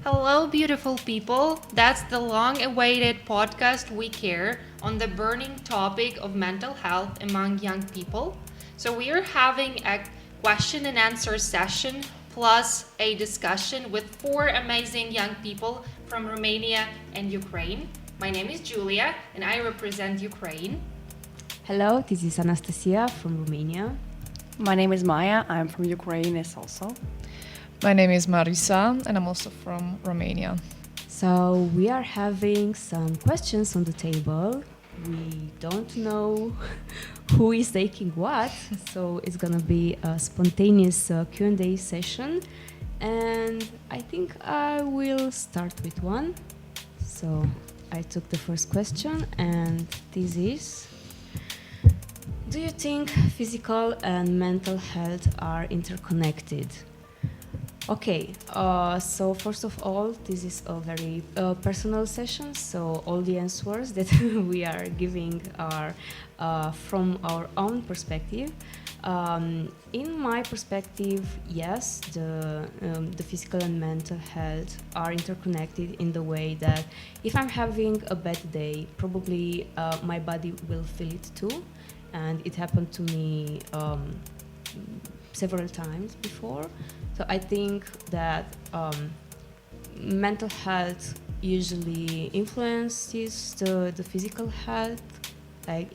Hello, beautiful people. That's the long-awaited podcast We Care on the burning topic of mental health among young people. So we are having a question and answer session plus a discussion with four amazing young people from Romania and Ukraine. My name is Julia and I represent Ukraine. Hello, this is Anastasia from Romania. My name is Maya, I'm from Ukraine as also. My name is Marisa and I'm also from Romania. So we are having some questions on the table. We don't know who is taking what, so it's gonna be a spontaneous Q&A session. And I think I will start with one. So I took the first question and this is: do you think physical and mental health are interconnected? Okay, so first of all, this is a very personal session, so all the answers that we are giving are from our own perspective. In my perspective, yes, the physical and mental health are interconnected in the way that if I'm having a bad day, probably my body will feel it too, and it happened to me several times before. So I think that mental health usually influences the physical health. Like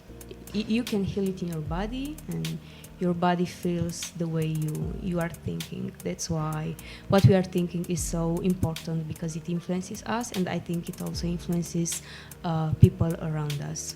you can heal it in your body, and your body feels the way you are thinking. That's why what we are thinking is so important, because it influences us, and I think it also influences people around us.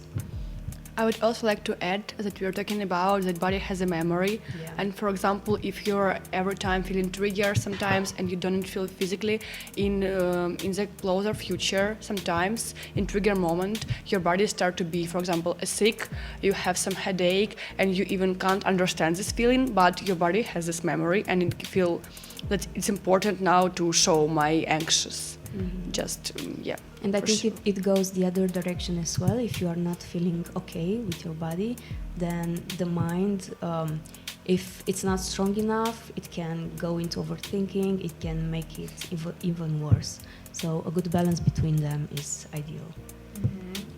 I would also like to add that we are talking about that body has a memory. Yeah. And for example, if you're every time feeling triggered sometimes and you don't feel physically in the closer future, sometimes in trigger moment, your body start to be, for example, sick, you have some headache and you even can't understand this feeling, but your body has this memory and it feel that it's important now to show my anxious. Mm-hmm. And I think it goes the other direction as well. If you are not feeling okay with your body, then the mind, if it's not strong enough, it can go into overthinking, it can make it even worse. So a good balance between them is ideal.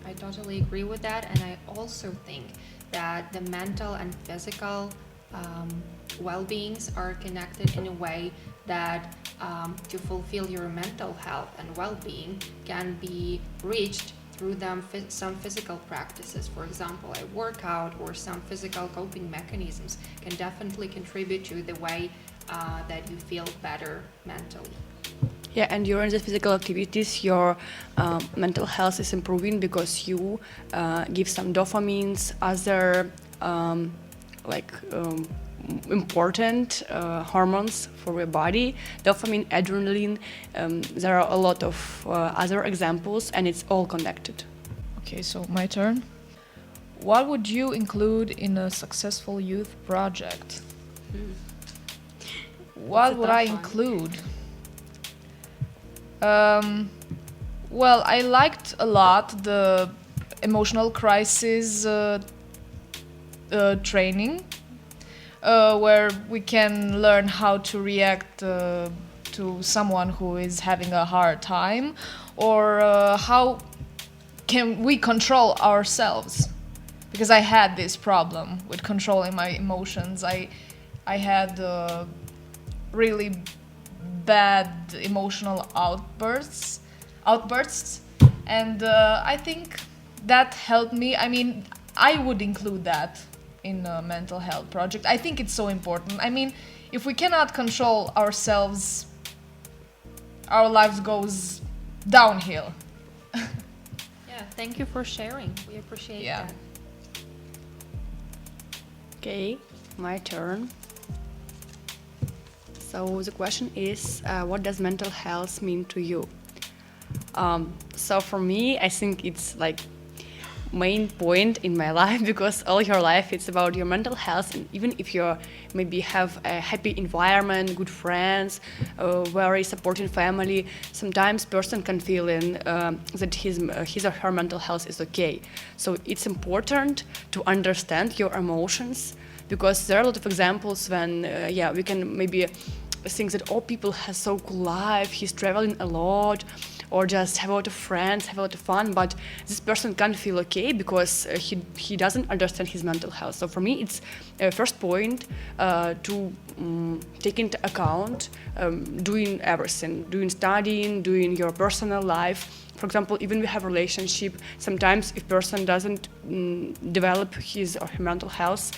I totally agree with that, and I also think that the mental and physical well-beings are connected in a way that to fulfill your mental health and well-being can be reached through some physical practices. For example, a workout or some physical coping mechanisms can definitely contribute to the way that you feel better mentally. Yeah, and during the physical activities, your mental health is improving because you give some dopamines, other important hormones for your body, dopamine, adrenaline. There are a lot of other examples, and it's all connected. Okay, so my turn. What would you include in a successful youth project? What would I include? Well, I liked a lot the emotional crisis training, where we can learn how to react to someone who is having a hard time, or how can we control ourselves, because I had this problem with controlling my emotions. I had really bad emotional outbursts, and I think that helped me. I mean, I would include that in a mental health project. I think it's so important. I mean, if we cannot control ourselves, our lives goes downhill. Yeah, thank you for sharing. We appreciate that. Okay, my turn. So the question is, what does mental health mean to you? So for me, I think it's like main point in my life, because all your life it's about your mental health. And even if you maybe have a happy environment, good friends, a very supporting family, sometimes person can feel that his or her mental health is okay. So it's important to understand your emotions, because there are a lot of examples when we can maybe thinks that all people have so cool life, he's traveling a lot, or just have a lot of friends, have a lot of fun, but this person can't feel okay because he doesn't understand his mental health. So for me, it's a first point to take into account doing everything, doing studying, doing your personal life. For example, even we have relationship, sometimes if person doesn't develop his or her mental health,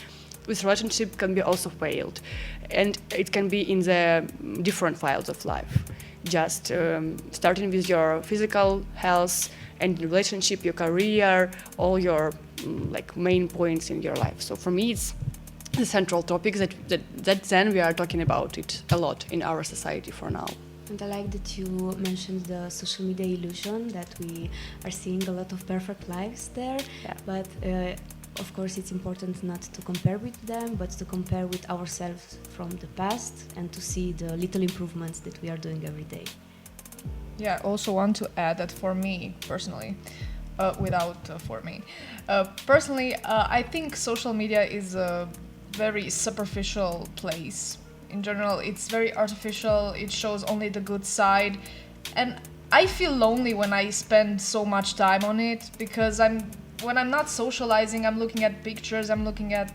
this relationship can be also failed. And it can be in the different files of life. Just starting with your physical health and relationship, your career, all your like main points in your life. So for me, it's the central topic that then we are talking about it a lot in our society for now. And I like that you mentioned the social media illusion, that we are seeing a lot of perfect lives there. Yeah. But of course, it's important not to compare with them, but to compare with ourselves from the past and to see the little improvements that we are doing every day. Yeah, I also want to add that for me personally, I think social media is a very superficial place. In general, it's very artificial, it shows only the good side, and I feel lonely when I spend so much time on it, because when I'm not socializing, I'm looking at pictures, I'm looking at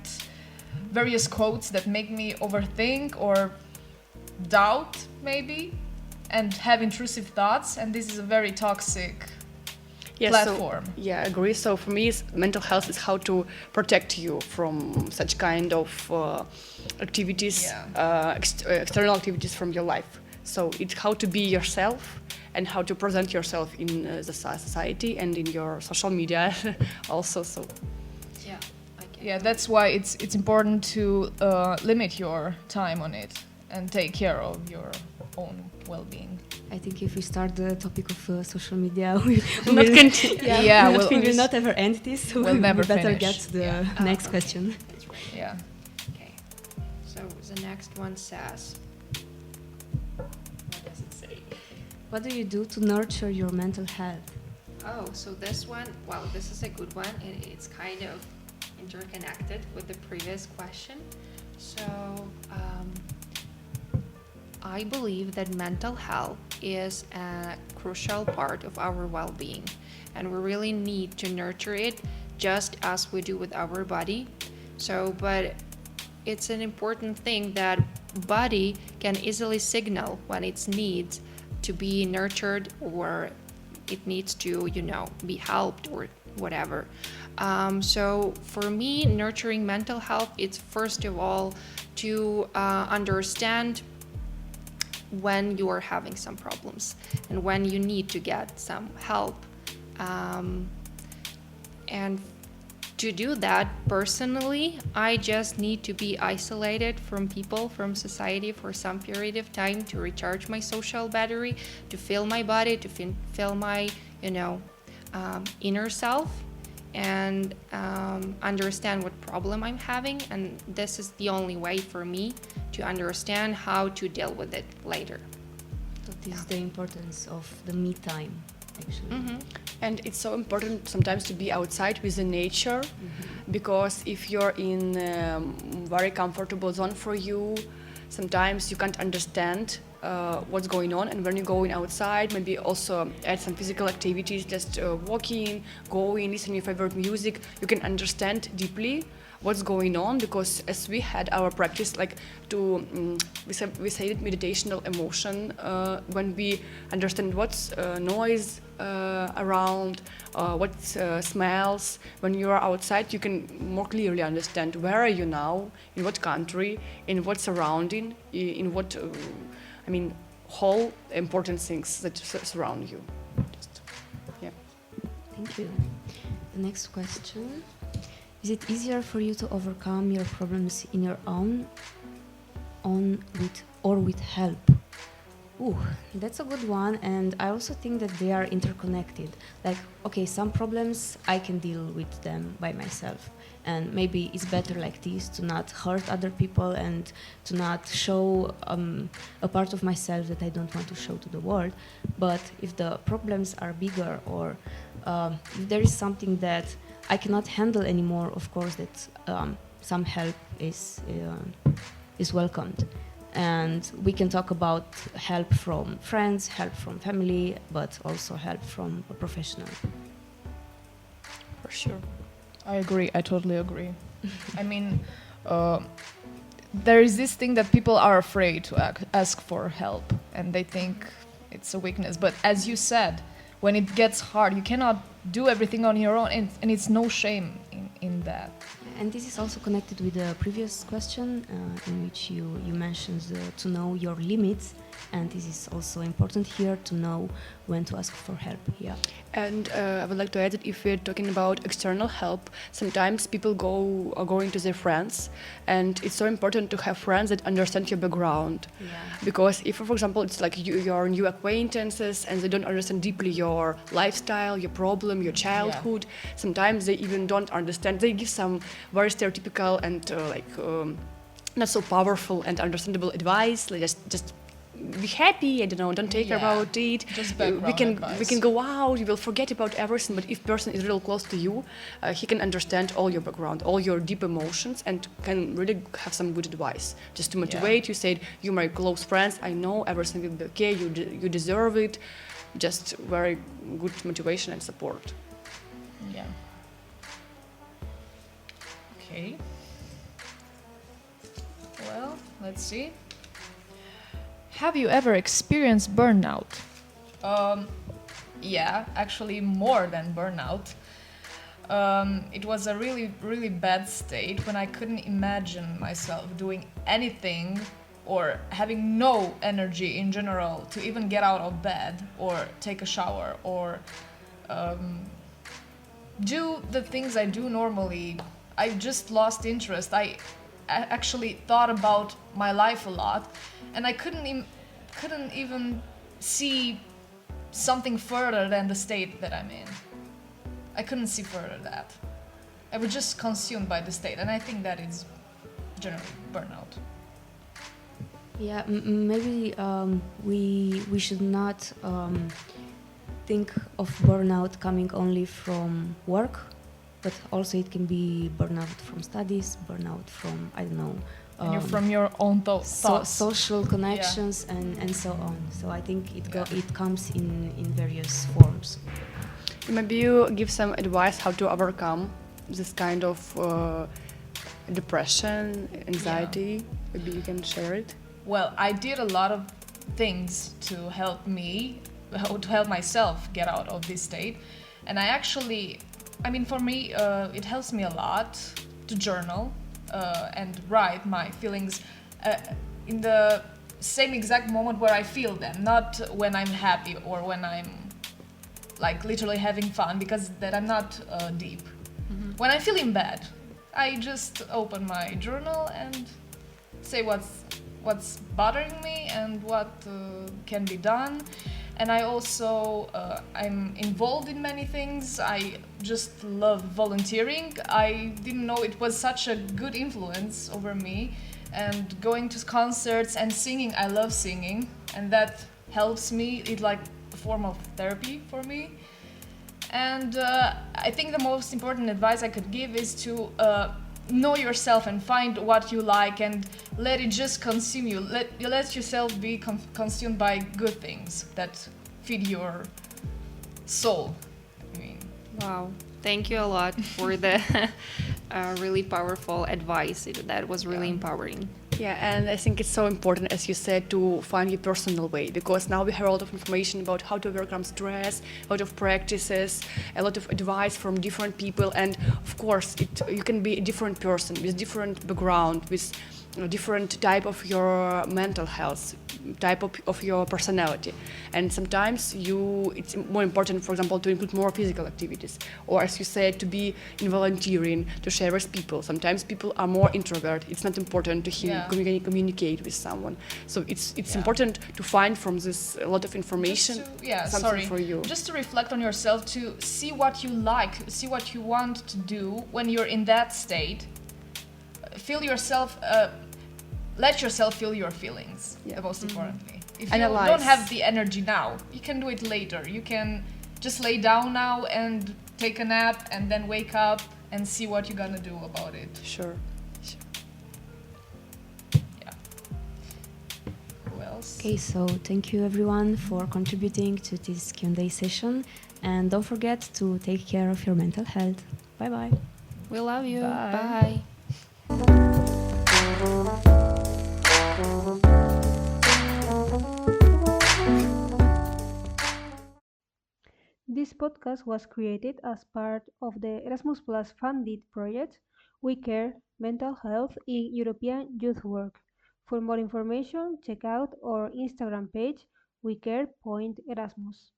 various quotes that make me overthink or doubt maybe, and have intrusive thoughts, and this is a very toxic platform. So, yeah, I agree. So for me, mental health is how to protect you from such kind of activities, external activities from your life. So it's how to be yourself and how to present yourself in the society and in your social media also. So Yeah, I get Yeah, that's why it's important to limit your time on it and take care of your own well-being. I think if we start the topic of social media, we not will, continue. we will not ever end this, so We'll never we better finish. get to the next question. That's right. Yeah. Okay. So the next one says, what does it say? What do you do to nurture your mental health? Oh, so this one, well, this is a good one. It's kind of interconnected with the previous question. So I believe that mental health is a crucial part of our well-being, and we really need to nurture it just as we do with our body. So, but it's an important thing that body can easily signal when it needs to be nurtured or it needs to, be helped or whatever. So for me, nurturing mental health, it's first of all to understand when you are having some problems and when you need to get some help. And to do that personally, I just need to be isolated from people, from society for some period of time to recharge my social battery, to fill my body, to fill my, inner self, and understand what problem I'm having. And this is the only way for me to understand how to deal with it later. That is the importance of the me time, actually. Mm-hmm. And it's so important sometimes to be outside with the nature, because if you're in a very comfortable zone for you, sometimes you can't understand what's going on. And when you're going outside, maybe also add some physical activities, just walking, going, listening to your favorite music, you can understand deeply what's going on, because as we had our practice, like we say it meditational emotion, when we understand what's noise around, what smells. When you are outside, you can more clearly understand where are you now, in what country, in what surrounding, in what, whole important things that surround you. Thank you. The next question. Is it easier for you to overcome your problems in your own with help? Ooh, that's a good one, and I also think that they are interconnected. Like, okay, some problems I can deal with them by myself, and maybe it's better like this, to not hurt other people and to not show a part of myself that I don't want to show to the world. But if the problems are bigger, or if there is something that I cannot handle anymore, of course that some help is welcomed. And we can talk about help from friends, help from family, but also help from a professional. For sure. I agree. I totally agree. I mean, there is this thing that people are afraid to ask for help, and they think it's a weakness. But as you said, when it gets hard, you cannot do everything on your own, and it's no shame in that. And this is also connected with the previous question in which you mentioned to know your limits, and this is also important here to know when to ask for help. Yeah. And I would like to add that if we're talking about external help, sometimes people are going to their friends, and it's so important to have friends that understand your background. Yeah. Because if, for example, it's like your new acquaintances and they don't understand deeply your lifestyle, your problem, your childhood, sometimes they even don't understand. They give some very stereotypical and not so powerful and understandable advice, like just be happy, I don't know, don't take care about it. Just we background can advice. go out, you will forget about everything, but if person is real close to you, he can understand all your background, all your deep emotions, and can really have some good advice just to motivate you. Said, you're my close friends, I know everything will be okay, you deserve it. Just very good motivation and support. Yeah. Okay. Well, let's see. Have you ever experienced burnout? Yeah, actually more than burnout. It was a really, really bad state when I couldn't imagine myself doing anything or having no energy in general to even get out of bed or take a shower or do the things I do normally. I just lost interest. I actually thought about my life a lot, and I couldn't even see something further than the state that I'm in. I couldn't see further that. I was just consumed by the state, and I think that is generally burnout. Yeah, maybe we should not think of burnout coming only from work, but also it can be burnout from studies, burnout from, I don't know, And you're from your own thoughts. social connections and so on. So I think it comes in various forms. Maybe you give some advice how to overcome this kind of depression, anxiety. Maybe you can share it. Well, I did a lot of things to help myself get out of this state. And for me, it helps me a lot to journal and write my feelings in the same exact moment where I feel them, not when I'm happy or when I'm like literally having fun, because that I'm not deep. Mm-hmm. When I'm feeling bad, I just open my journal and say what's bothering me and what can be done. And I also, I'm involved in many things. I just love volunteering. I didn't know it was such a good influence over me. And going to concerts and singing, I love singing. And that helps me. It's like a form of therapy for me. And I think the most important advice I could give is to know yourself and find what you like and let it just consume you. Let yourself be consumed by good things that feed your soul. Wow. Thank you a lot for the really powerful advice. That was really empowering. Yeah, and I think it's so important, as you said, to find your personal way, because now we have a lot of information about how to overcome stress, a lot of practices, a lot of advice from different people, and of course, you can be a different person with different background, with a different type of your mental health, type of your personality. And sometimes it's more important, for example, to include more physical activities, or as you said, to be in volunteering, to share with people. Sometimes people are more introvert. It's not important to communicate with someone. So it's important to find from this a lot of information something for you. Just to reflect on yourself, to see what you like, see what you want to do when you're in that state. Feel yourself, let yourself feel your feelings, most importantly. If you don't have the energy now, you can do it later. You can just lay down now and take a nap and then wake up and see what you're gonna do about it. Sure. Yeah. else. Okay, so thank you everyone for contributing to this Q&A session, and don't forget to take care of your mental health. Bye bye. We love you. Bye. Bye. This podcast was created as part of the Erasmus Plus funded project We Care Mental Health in European Youth Work. For more information, check out our Instagram page, WeCare.Erasmus.